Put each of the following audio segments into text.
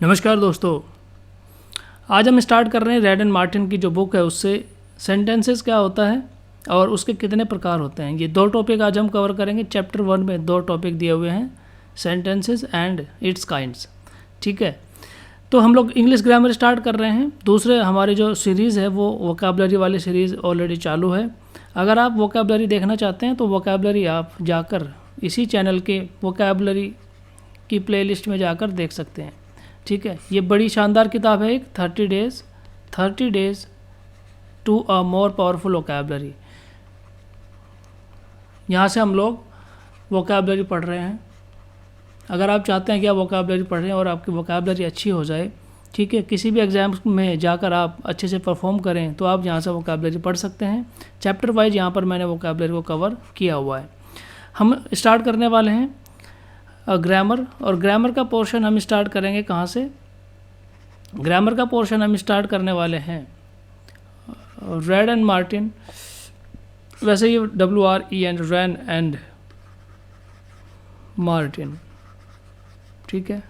नमस्कार दोस्तों, आज हम स्टार्ट कर रहे हैं रेड एंड मार्टिन की जो बुक है उससे सेंटेंसेस क्या होता है और उसके कितने प्रकार होते हैं। ये दो टॉपिक आज हम कवर करेंगे। चैप्टर 1 में दो टॉपिक दिए हुए हैं, सेंटेंसेस एंड इट्स काइंड्स। ठीक है, तो हम लोग इंग्लिश ग्रामर स्टार्ट कर रहे हैं। दूसरे हमारी जो सीरीज़ है वो वोकैबुलरी वाली सीरीज़ ऑलरेडी चालू है। अगर आप वोकैबुलरी देखना चाहते हैं तो वोकैबुलरी आप जाकर इसी चैनल के वोकैबुलरी की प्लेलिस्ट में जाकर देख सकते हैं। ठीक है, ये बड़ी शानदार किताब है, एक 30 days to a more powerful vocabulary. यहाँ से हम लोग वोकैबुलरी पढ़ रहे हैं। अगर आप चाहते हैं कि आप वोकैबुलरी पढ़ रहे हैं और आपकी वोकैबुलरी अच्छी हो जाए, ठीक है, किसी भी एग्ज़ाम में जाकर आप अच्छे से परफॉर्म करें, तो आप यहाँ से वोकैबुलरी पढ़ सकते हैं। चैप्टर वाइज यहाँ पर मैंने वोकैबुलरी को कवर किया हुआ है। हम स्टार्ट करने वाले हैं ग्रामर, और ग्रामर का पोर्शन हम स्टार्ट करेंगे कहाँ से? ग्रामर का पोर्शन हम स्टार्ट करने वाले हैं रेड एंड मार्टिन। वैसे ये WREN, रैन एंड मार्टिन। ठीक है,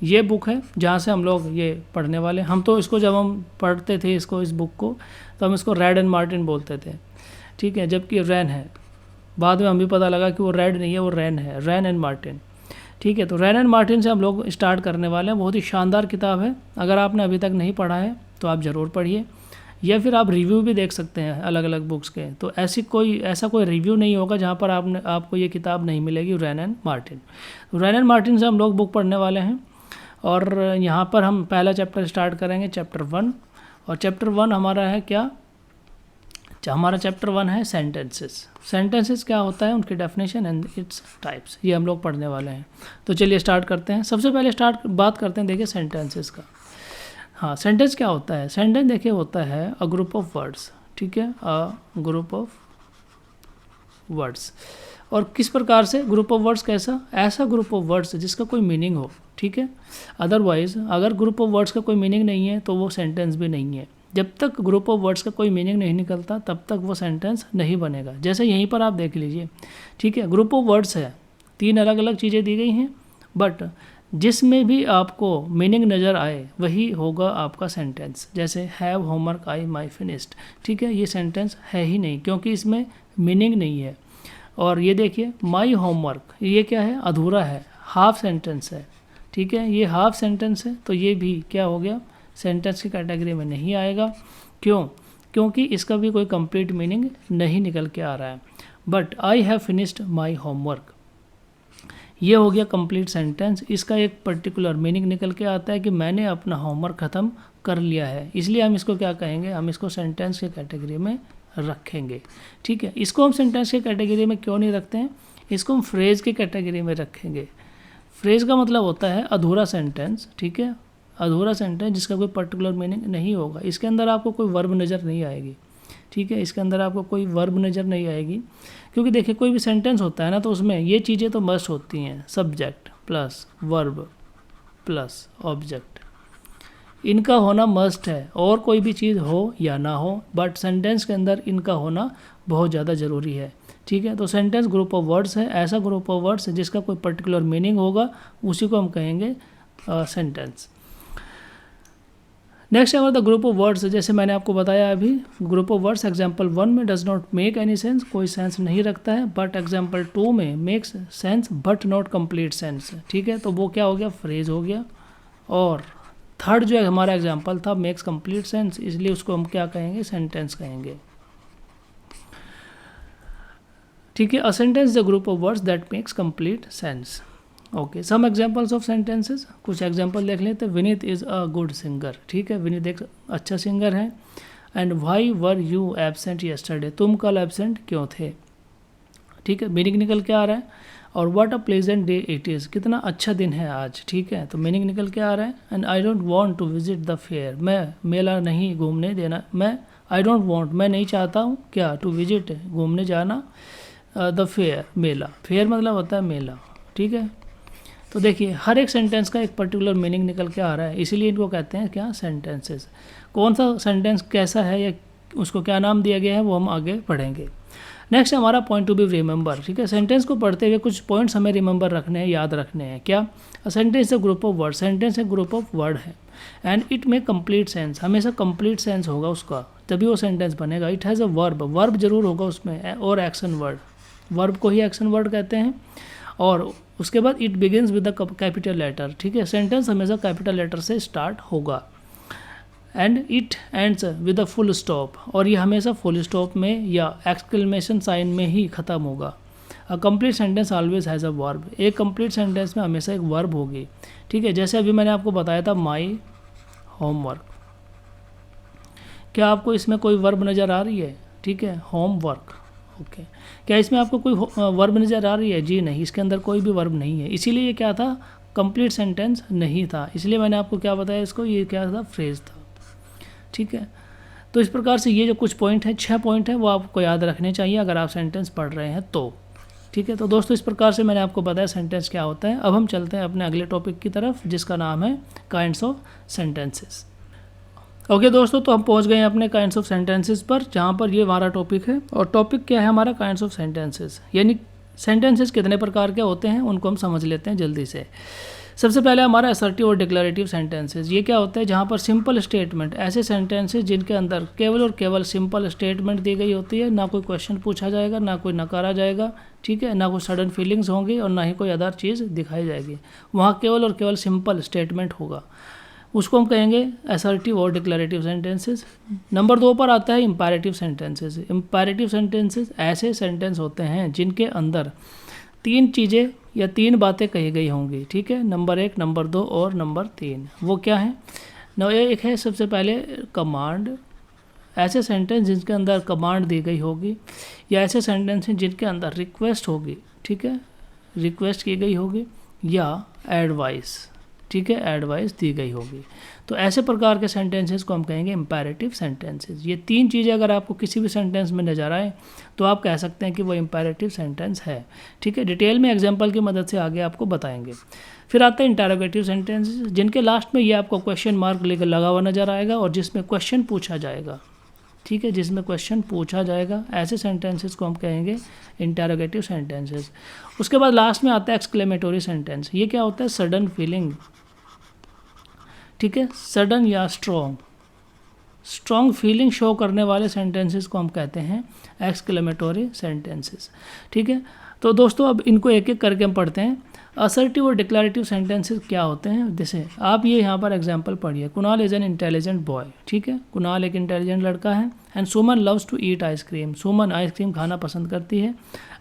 ये बुक है जहाँ से हम लोग ये पढ़ने वाले। हम तो इसको जब हम पढ़ते थे इस बुक को, तो हम इसको रेड एंड मार्टिन बोलते थे। ठीक है, जबकि रैन है। बाद में हमें पता लगा कि वो रेड नहीं है, वो रैन है, रैन एंड मार्टिन। ठीक है, तो रैन एंड मार्टिन से हम लोग स्टार्ट करने वाले हैं। बहुत ही शानदार किताब है। अगर आपने अभी तक नहीं पढ़ा है तो आप ज़रूर पढ़िए, या फिर आप रिव्यू भी देख सकते हैं अलग अलग बुक्स के। तो ऐसा कोई रिव्यू नहीं होगा जहाँ पर आपको ये किताब नहीं मिलेगी, रैन एंड मार्टिन। तो रैन एंड मार्टिन से हम लोग बुक पढ़ने वाले हैं, और यहाँ पर हम पहला चैप्टर स्टार्ट करेंगे, चैप्टर 1। और चैप्टर 1 हमारा है क्या? हमारा चैप्टर 1 है सेंटेंसेस। सेंटेंसेस क्या होता है, उनकी डेफिनेशन एंड इट्स टाइप्स, ये हम लोग पढ़ने वाले हैं। तो चलिए स्टार्ट करते हैं। सबसे पहले बात करते हैं, देखिए सेंटेंसेस का। हाँ, सेंटेंस क्या होता है? सेंटेंस देखिए होता है अ ग्रुप ऑफ वर्ड्स। ठीक है, अ ग्रुप ऑफ वर्ड्स। और किस प्रकार से ग्रुप ऑफ वर्ड्स? कैसा? ऐसा ग्रुप ऑफ वर्ड्स जिसका कोई मीनिंग हो। ठीक है, अदरवाइज अगर ग्रुप ऑफ वर्ड्स का कोई मीनिंग नहीं है तो वो सेंटेंस भी नहीं है। जब तक ग्रुप ऑफ वर्ड्स का कोई मीनिंग नहीं निकलता तब तक वो सेंटेंस नहीं बनेगा। जैसे यहीं पर आप देख लीजिए। ठीक है, ग्रुप ऑफ वर्ड्स है, 3 अलग अलग चीज़ें दी गई हैं, बट जिसमें भी आपको मीनिंग नज़र आए वही होगा आपका सेंटेंस। जैसे have homework I my finished. ठीक है, ये सेंटेंस है ही नहीं क्योंकि इसमें मीनिंग नहीं है। और ये देखिए माई होमवर्क, ये क्या है? अधूरा है, हाफ सेंटेंस है। ठीक है, ये हाफ सेंटेंस है, तो ये भी क्या हो गया? सेंटेंस की कैटेगरी में नहीं आएगा। क्यों? क्योंकि इसका भी कोई कंप्लीट मीनिंग नहीं निकल के आ रहा है। But I have finished my homework, ये हो गया कंप्लीट सेंटेंस। इसका एक पर्टिकुलर मीनिंग निकल के आता है कि मैंने अपना होमवर्क ख़त्म कर लिया है, इसलिए हम इसको क्या कहेंगे? हम इसको सेंटेंस की कैटेगरी में रखेंगे। ठीक है, इसको हम सेंटेंस की कैटेगरी में क्यों नहीं रखते हैं? इसको हम फ्रेज़ की कैटेगरी में रखेंगे। फ्रेज़ का मतलब होता है अधूरा सेंटेंस। ठीक है, अधूरा सेंटेंस जिसका कोई पर्टिकुलर मीनिंग नहीं होगा। इसके अंदर आपको कोई वर्ब नज़र नहीं आएगी। ठीक है, इसके अंदर आपको कोई वर्ब नज़र नहीं आएगी, क्योंकि देखिए कोई भी सेंटेंस होता है ना, तो उसमें ये चीज़ें तो मस्ट होती हैं, subject plus verb plus object, इनका होना मस्ट है। और कोई भी चीज़ हो या ना हो, बट सेंटेंस के अंदर इनका होना बहुत ज़्यादा ज़रूरी है। ठीक है, तो सेंटेंस ग्रुप ऑफ वर्ड्स है, ऐसा ग्रुप ऑफ वर्ड्स जिसका कोई पर्टिकुलर मीनिंग होगा, उसी को हम कहेंगे सेंटेंस। नेक्स्ट है द ग्रुप ऑफ वर्ड्स। जैसे मैंने आपको बताया अभी, ग्रुप ऑफ वर्ड्स एग्जाम्पल 1 में does not make any sense, कोई सेंस नहीं रखता है, बट एग्जाम्पल 2 में makes sense but not complete sense. ठीक है, तो वो क्या हो गया? फ्रेज हो गया। और थर्ड जो है हमारा एग्जाम्पल था मेक्स कंप्लीट सेंस, इसलिए उसको हम क्या कहेंगे? सेंटेंस कहेंगे। ठीक है, a sentence the group of words that makes complete sense. Okay, some examples of sentences, कुछ एग्जाम्पल देख लेते हैं। Vineet is a good singer. ठीक है, विनीत एक अच्छा सिंगर है। And why were you absent yesterday, तुम कल एबसेंट क्यों थे? ठीक है, मीनिंग निकल के आ रहा है। और what a pleasant day it is, कितना अच्छा दिन है आज। ठीक है, तो मीनिंग निकल के आ रहा है। And I don't want to visit the fair, मैं मेला नहीं घूमने देना, आई डोंट वांट, मैं नहीं चाहता हूँ क्या? टू विजिट, घूमने जाना, द फेयर, मेला। फेयर मतलब होता है मेला। ठीक है, तो देखिए हर एक सेंटेंस का एक पर्टिकुलर मीनिंग निकल के आ रहा है, इसीलिए इनको कहते हैं क्या? सेंटेंसेस। कौन सा सेंटेंस कैसा है या उसको क्या नाम दिया गया है वो हम आगे पढ़ेंगे। नेक्स्ट हमारा पॉइंट टू बी रिमेंबर, ठीक है। सेंटेंस को पढ़ते हुए कुछ पॉइंट्स हमें रिमेंबर रखने हैं, याद रखने हैं। क्या? Sentence A group of word, sentence एक ग्रुप ऑफ वर्ड है एंड इट में कंप्लीट सेंस, हमेशा कंप्लीट सेंस होगा उसका, तभी वो सेंटेंस बनेगा। It has a verb, verb जरूर होगा उसमें, और एक्शन वर्ड, वर्ब को ही एक्शन वर्ड कहते हैं। और उसके बाद it begins with the capital letter, ठीक है। सेंटेंस हमेशा कैपिटल लेटर से स्टार्ट होगा। And it ends with a full stop, और ये हमेशा फुल स्टॉप में या एक्सक्लेमेशन साइन में ही ख़त्म होगा। A complete sentence always has a verb, एक कंप्लीट सेंटेंस में हमेशा एक वर्ब होगी, ठीक है। जैसे अभी मैंने आपको बताया था माई होमवर्क, क्या आपको इसमें कोई वर्ब नज़र आ रही है? ठीक है, होमवर्क, ओके। क्या इसमें आपको कोई वर्ब नज़र आ रही है? जी नहीं, इसके अंदर कोई भी वर्ब नहीं है, इसीलिए ये क्या था? कंप्लीट सेंटेंस नहीं था। इसलिए मैंने आपको क्या बताया इसको, ये क्या था? फ्रेज था, ठीक है। तो इस प्रकार से ये जो कुछ पॉइंट है, 6 पॉइंट है, वो आपको याद रखने चाहिए अगर आप सेंटेंस पढ़ रहे हैं तो, ठीक है। तो दोस्तों इस प्रकार से मैंने आपको बताया सेंटेंस क्या होता है। अब हम चलते हैं अपने अगले टॉपिक की तरफ, जिसका नाम है काइंड्स ऑफ सेंटेंसेस। ओके दोस्तों, तो हम पहुंच गए हैं अपने काइंड्स ऑफ सेंटेंसेस पर, जहां पर ये हमारा टॉपिक है। और टॉपिक क्या है हमारा? काइंड्स ऑफ सेंटेंसेस, यानी सेंटेंसेस कितने प्रकार के होते हैं उनको हम समझ लेते हैं जल्दी से। सबसे पहले हमारा असर्टिव और डिक्लेरेटिव सेंटेंसेस। ये क्या होता है? जहाँ पर सिंपल स्टेटमेंट, ऐसे सेंटेंसेस जिनके अंदर केवल और केवल सिंपल स्टेटमेंट दी गई होती है, ना कोई क्वेश्चन पूछा जाएगा, ना कोई नकारा जाएगा, ठीक है, ना कोई सडन फीलिंग्स होंगी और ना ही कोई अदर चीज़ दिखाई जाएगी। वहाँ केवल और केवल सिंपल स्टेटमेंट होगा, उसको हम कहेंगे असर्टिव और डिक्लेरेटिव सेंटेंसेस। नंबर 2 पर आता है इंपैरेटिव सेंटेंसेस। इंपैरेटिव सेंटेंसेस ऐसे सेंटेंस होते हैं जिनके अंदर 3 चीज़ें या 3 बातें कही गई होंगी, ठीक है। नंबर 1, नंबर 2 और नंबर 3, वो क्या है? एक है सबसे पहले कमांड, ऐसे सेंटेंस जिनके अंदर कमांड दी गई होगी, या ऐसे सेंटेंस हैं जिनके अंदर रिक्वेस्ट होगी, ठीक है, रिक्वेस्ट की गई होगी, या एडवाइस, ठीक है, एडवाइस दी गई होगी। तो ऐसे प्रकार के सेंटेंसेस को हम कहेंगे इंपैरेटिव सेंटेंसेस। ये 3 चीज़ें अगर आपको किसी भी सेंटेंस में नजर आए तो आप कह सकते हैं कि वो इंपैरेटिव सेंटेंस है, ठीक है। डिटेल में एग्जांपल की मदद से आगे आपको बताएंगे। फिर आता है इंटरोगेटिव सेंटेंसेस, जिनके लास्ट में ये आपको क्वेश्चन मार्क लगा हुआ नजर आएगा और जिसमें क्वेश्चन पूछा जाएगा, ठीक है, जिसमें क्वेश्चन पूछा जाएगा। ऐसे सेंटेंसेस को हम कहेंगे इंटरोगेटिव सेंटेंसेस। उसके बाद लास्ट में आता है एक्सक्लेमेटरी सेंटेंस। ये क्या होता है? सडन फीलिंग, ठीक है, सडन या स्ट्रॉन्ग फीलिंग शो करने वाले सेंटेंसेस को हम कहते हैं एक्सक्लेमेटरी सेंटेंसेस, ठीक है। तो दोस्तों अब इनको एक एक करके हम पढ़ते हैं। असर्टिव और डिक्लेरेटिव सेंटेंसेस क्या होते हैं? जैसे आप ये यहाँ पर एग्जांपल पढ़िए, Kunal is an intelligent boy, ठीक है, कुणाल एक इंटेलिजेंट लड़का है। And Suman loves to eat ice cream, Suman ice cream खाना पसंद करती है।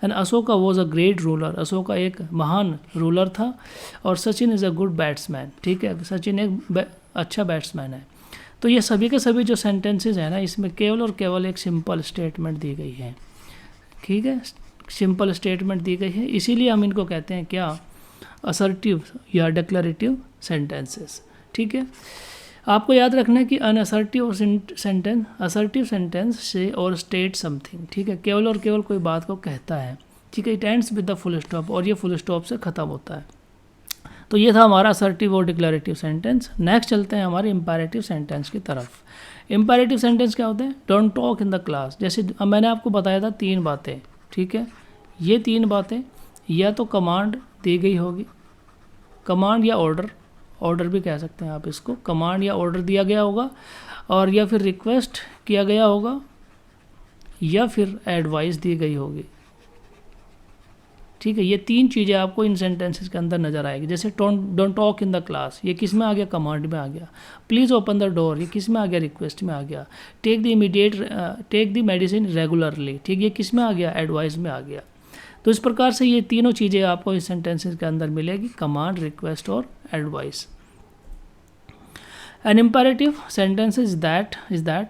And Ashoka was a great ruler, Ashoka एक महान रूलर था। और Sachin is a good batsman, ठीक है, सचिन एक अच्छा बैट्समैन है। तो ये सभी के सभी जो सेंटेंसेस हैं ना, इसमें केवल और केवल एक सिंपल स्टेटमेंट दी गई है, ठीक है, सिंपल स्टेटमेंट दी गई है, इसीलिए हम इनको कहते हैं क्या? असर्टिव या डिक्लेरेटिव सेंटेंसेस, ठीक है। आपको याद रखना है कि अनअसर्टिव सेंटेंस, असर्टिव सेंटेंस से और स्टेट समथिंग, ठीक है, केवल और केवल कोई बात को कहता है, ठीक है। It ends with the full stop, और ये फुल स्टॉप से ख़त्म होता है। तो ये था हमारा असर्टिव और डिक्लेरेटिव सेंटेंस। नेक्स्ट चलते हैं हमारे इंपैरेटिव सेंटेंस की तरफ। इंपैरेटिव सेंटेंस क्या होते हैं? Don't talk in the class. जैसे मैंने आपको बताया था 3 बातें, ठीक है, ये 3 बातें या तो कमांड दी गई होगी, कमांड या ऑर्डर भी कह सकते हैं आप इसको, कमांड या ऑर्डर दिया गया होगा, और या फिर रिक्वेस्ट किया गया होगा, या फिर एडवाइस दी गई होगी, ठीक है। ये 3 चीज़ें आपको इन सेंटेंसेस के अंदर नजर आएगी। जैसे don't talk in the class, ये किस में आ गया? कमांड में आ गया। प्लीज़ ओपन द डोर, ये किस में आ गया? रिक्वेस्ट में आ गया। टेक द मेडिसिन रेगुलरली, ठीक, ये किस में आ गया? एडवाइस में आ गया। तो इस प्रकार से ये तीनों चीज़ें आपको इस सेंटेंसेस के अंदर मिलेगी, कमांड, रिक्वेस्ट और advice. An imperative sentence is that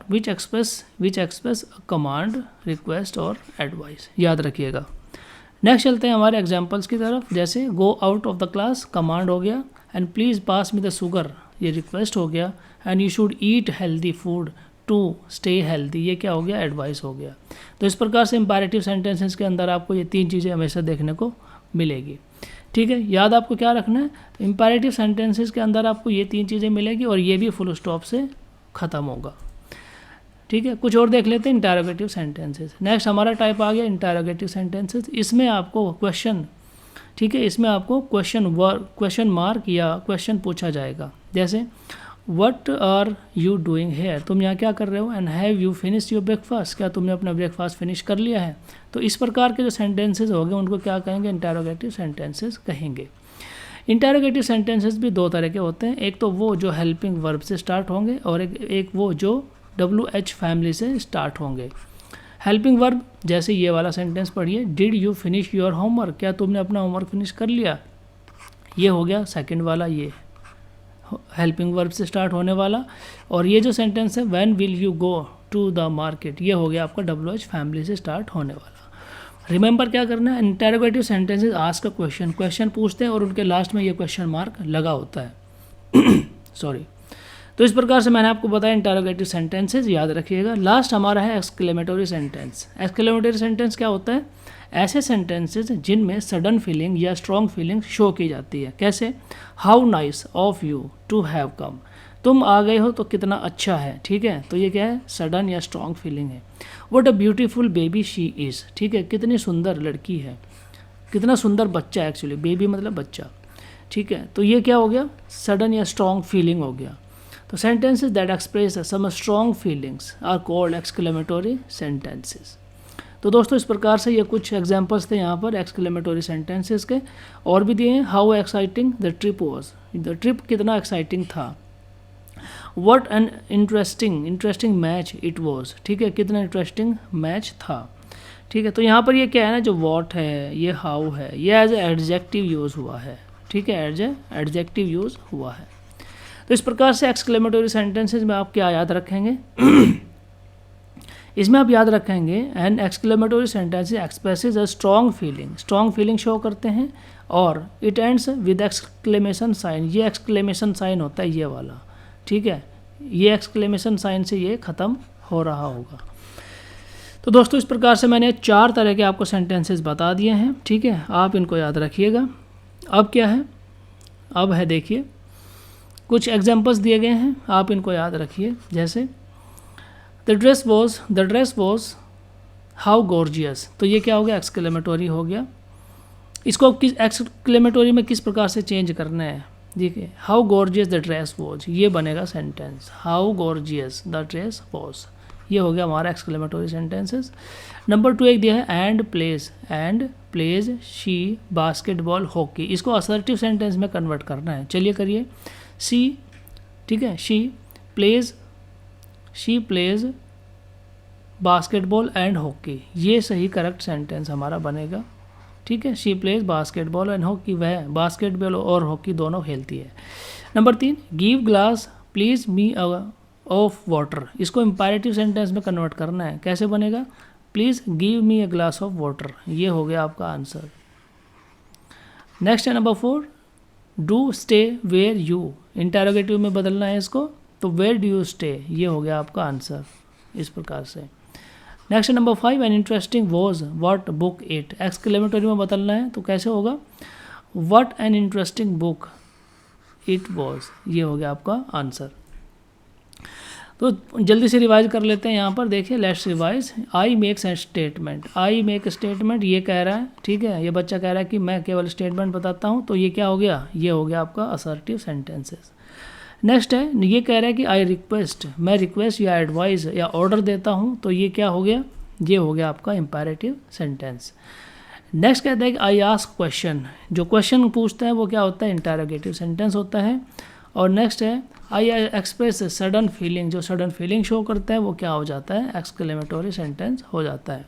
which express a command, request और advice, याद रखिएगा। नेक्स्ट चलते हैं हमारे एग्जांपल्स की तरफ। जैसे go out of the class, command हो गया। And please pass me the sugar, ये रिक्वेस्ट हो गया। And you should eat healthy food to stay healthy, ये क्या हो गया? एडवाइस हो गया। तो इस प्रकार से इंपैरेटिव सेंटेंसेस के अंदर आपको ये 3 चीज़ें हमेशा देखने को मिलेगी, ठीक है। याद आपको क्या रखना है? इंपैरेटिव सेंटेंसेस के अंदर आपको ये 3 चीज़ें मिलेगी और ये भी फुल स्टॉप से ख़त्म होगा। ठीक है, कुछ और देख लेते हैं इंटरोगेटिव सेंटेंसेस। नेक्स्ट हमारा टाइप आ गया इंटरोगेटिव सेंटेंसेस। इसमें आपको क्वेश्चन, ठीक है, इसमें आपको क्वेश्चन मार्क या क्वेश्चन पूछा जाएगा। जैसे what are you doing here, तुम यहाँ क्या कर रहे हो, and have you finished your breakfast, क्या तुमने अपना ब्रेकफास्ट फिनिश कर लिया है। तो इस प्रकार के जो सेंटेंसेस हो गए उनको क्या कहेंगे, इंटरोगेटिव सेंटेंसेस कहेंगे। इंटरोगेटिव सेंटेंसेस भी दो तरह के होते हैं, एक तो वो जो हेल्पिंग वर्ब से स्टार्ट होंगे और एक वो जो WH फैमिली से स्टार्ट होंगे। हेल्पिंग वर्ब जैसे ये वाला सेंटेंस पढ़िए, did you finish your homework, क्या तुमने अपना होमवर्क फिनिश कर लिया, ये हो गया सेकंड वाला, ये हेल्पिंग वर्ब से स्टार्ट होने वाला। और ये जो सेंटेंस है when will you go to the market, ये हो गया आपका WH फैमिली से स्टार्ट होने वाला। रिमेंबर क्या करना है, interrogative sentences ask a question, question पूछते हैं और उनके लास्ट में ये क्वेश्चन मार्क लगा होता है सॉरी। तो इस प्रकार से मैंने आपको बताया इंटरोगेटिव सेंटेंसेस, याद रखिएगा। लास्ट हमारा है एक्सक्लेमेटरी सेंटेंस। एक्सक्लेमेटरी सेंटेंस क्या होता है, ऐसे सेंटेंसेस जिनमें सडन फीलिंग या स्ट्रॉन्ग फीलिंग शो की जाती है। कैसे, how nice of you to have come, तुम आ गए हो तो कितना अच्छा है, ठीक है, तो ये क्या है, सडन या स्ट्रॉन्ग फीलिंग है। What a beautiful baby she is, ठीक है, कितनी सुंदर लड़की है, कितना सुंदर बच्चा है, एक्चुअली बेबी मतलब बच्चा, ठीक है, तो ये क्या हो गया, सडन या स्ट्रॉन्ग फीलिंग हो गया। तो sentences that express some strong feelings are called exclamatory sentences. तो दोस्तों इस प्रकार से ये कुछ एग्जांपल्स थे यहाँ पर एक्सक्लेमेटरी सेंटेंसेस के, और भी दिए हैं। How exciting the trip was, the trip कितना एक्साइटिंग था। What an interesting match it was, ठीक है, कितना इंटरेस्टिंग मैच था, ठीक है। तो यहाँ पर ये क्या है ना, जो व्हाट है, ये हाउ है, ये एज ए एडजेक्टिव यूज़ हुआ है, ठीक है, एज ए एडजेक्टिव यूज़ हुआ है। तो इस प्रकार से एक्सक्लेमेटरी सेंटेंसेस में आप क्या याद रखेंगे इसमें आप याद रखेंगे an exclamatory sentence expresses a strong feeling show करते हैं, और it ends with exclamation sign, ये एक्सक्लेमेशन साइन होता है ये वाला, ठीक है, ये एक्सक्लेमेशन साइन से ये ख़त्म हो रहा होगा। तो दोस्तों इस प्रकार से मैंने 4 तरह के आपको सेंटेंसेस बता दिए हैं, ठीक है, आप इनको याद रखिएगा। अब क्या है, अब है देखिए कुछ एग्जांपल्स दिए गए हैं, आप इनको याद रखिए। जैसे the dress was how gorgeous, तो ये क्या हो गया, एक्सक्लेमेटरी हो गया। इसको किस एक्सक्लेमेटरी में किस प्रकार से चेंज करना है, देखिए, how gorgeous the dress was, ये बनेगा sentence, how gorgeous the dress was, ये हो गया हमारा एक्सक्लेमेटरी सेंटेंसेस। नंबर 2 एक दिया है and plays she basketball hockey, इसको असर्टिव सेंटेंस में कन्वर्ट करना है, चलिए करिए। शी, ठीक है, she plays basketball and hockey, ये सही करेक्ट सेंटेंस हमारा बनेगा, ठीक है। She plays basketball and hockey, वह बास्केटबॉल और हॉकी दोनों खेलती है। Number 3 give glass please me of water, इसको इंपैरेटिव सेंटेंस में कन्वर्ट करना है, कैसे बनेगा, please give me a glass of water, ये हो गया आपका आंसर। नेक्स्ट है number 4 do stay where you, interrogative में बदलना है इसको, तो वेयर डू यू स्टे, ये हो गया आपका आंसर इस प्रकार से। Next number 5 an interesting was what book it, exclamatory में बदलना है, तो कैसे होगा, what an interesting book it was, ये हो गया आपका आंसर। तो जल्दी से रिवाइज कर लेते हैं यहाँ पर, देखिए let's revise. I makes a statement, I make statement, ये कह रहा है, ठीक है, ये बच्चा कह रहा है कि मैं केवल स्टेटमेंट बताता हूँ, तो ये क्या हो गया, ये हो गया आपका असर्टिव सेंटेंसेस। नेक्स्ट है, ये कह रहा है कि आई रिक्वेस्ट, मैं रिक्वेस्ट या एडवाइस या ऑर्डर देता हूँ, तो ये क्या हो गया, ये हो गया आपका इंपैरेटिव सेंटेंस। नेक्स्ट कहता है कि आई आस्क क्वेश्चन, जो क्वेश्चन पूछता है वो क्या होता है, इंटरोगेटिव सेंटेंस होता है। और नेक्स्ट है आई एक्सप्रेस सडन फीलिंग, जो सडन फीलिंग शो करता है वो क्या हो जाता है, एक्सक्लेमेटरी सेंटेंस हो जाता है।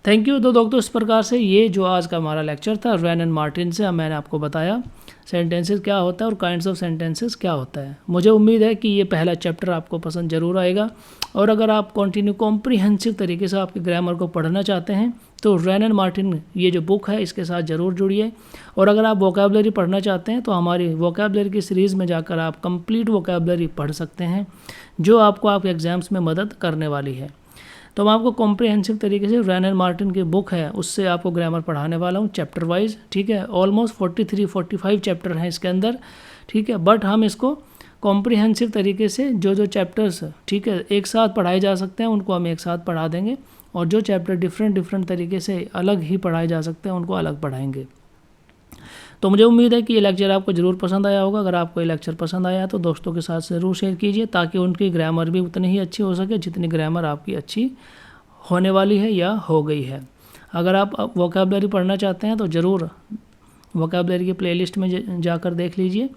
Thank you. तो दोस्तों इस प्रकार से ये जो आज का हमारा लेक्चर था रैन एंड मार्टिन से, मैंने आपको बताया सेंटेंसेस क्या होता है और काइंड्स ऑफ सेंटेंसेस क्या होता है। मुझे उम्मीद है कि ये पहला चैप्टर आपको पसंद जरूर आएगा, और अगर आप कंटिन्यू कॉम्प्रिहेंसिव तरीके से आपके ग्रामर को पढ़ना चाहते हैं तो रैन एंड मार्टिन ये जो बुक है इसके साथ ज़रूर जुड़िए। और अगर आप वोकैबुलरी पढ़ना चाहते हैं तो हमारी वोकैबुलरी की सीरीज़ में जाकर आप कंप्लीट वोकैबुलरी पढ़ सकते हैं, जो आपको आपके एग्जाम्स में मदद करने वाली है। तो मैं आपको कॉम्प्रिहेंसिव तरीके से रैन एंड मार्टिन की बुक है उससे आपको ग्रामर पढ़ाने वाला हूँ चैप्टर वाइज, ठीक है। ऑलमोस्ट 43-45 चैप्टर हैं इसके अंदर, ठीक है, बट हम इसको कॉम्प्रिहेंसिव तरीके से जो जो चैप्टर्स, ठीक है, एक साथ पढ़ाए जा सकते हैं उनको हम एक साथ पढ़ा देंगे, और जो चैप्टर डिफरेंट तरीके से अलग ही पढ़ाए जा सकते हैं उनको अलग पढ़ाएंगे। तो मुझे उम्मीद है कि ये लेक्चर आपको ज़रूर पसंद आया होगा। अगर आपको ये लेक्चर पसंद आया तो दोस्तों के साथ ज़रूर शेयर कीजिए, ताकि उनकी ग्रामर भी उतनी ही अच्छी हो सके जितनी ग्रामर आपकी अच्छी होने वाली है या हो गई है। अगर आप वोकैबुलरी पढ़ना चाहते हैं तो ज़रूर वोकैबुलरी की प्लेलिस्ट में जाकर देख लीजिए।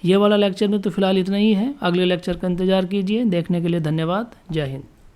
ये वाला लेक्चर में तो फ़िलहाल इतना ही है, अगले लेक्चर का इंतज़ार कीजिए। देखने के लिए धन्यवाद। जय हिंद।